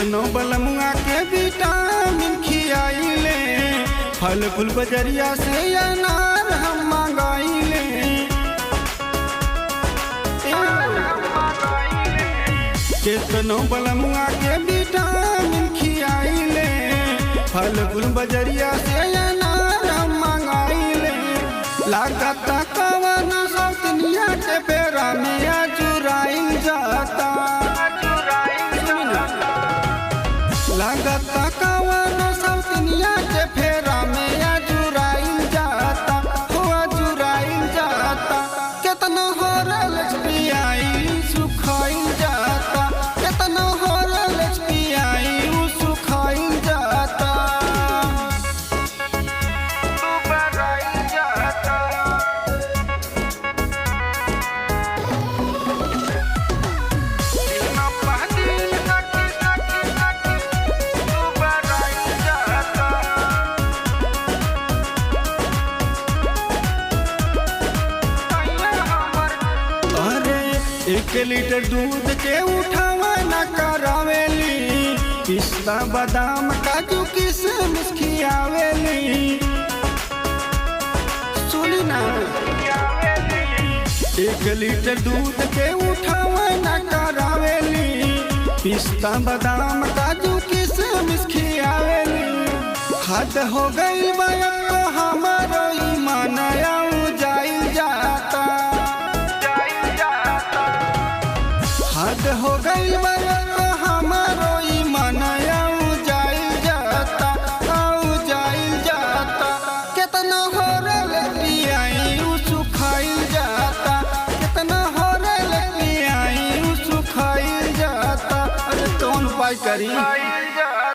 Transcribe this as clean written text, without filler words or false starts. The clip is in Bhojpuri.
केतनो बलमुआ के विटामिन खियाइले, फल फूल बजरिया से अनार हम मंगाइले। केतनो बलमुआ के विटामिन खियाइले, फल फूल बजरिया से अनार हम मंगाइले। लागत कवन सौतनिया के बेरा में अजुराइल जाता, लागत कवन सौतनिया के फेरा में अजुराइल जाता, हो अजुराइल जाता। केतना होरल पियाई सुखाइल जाता, केतना होरल पियाई सुखाइल जाता। एक लीटर दूध के उठावा न करावेली, पिस्ता बादाम काजू किशमिश खियावेली। सुनी ना, 1 लीटर दूध के उठावा न करावेली, पिस्ता बादाम काजू किशमिश खियावेली। हद हो गई बया तो हमारो ईमान जाइल जाता, हद हो गई तो हमारो ईमान जाइल जाता, जाइल जाता। कितना होरल पियाई सुखाइल जाता, कितना होरल पियाई सुखाइल जाता। अरे कौन उपाय करी।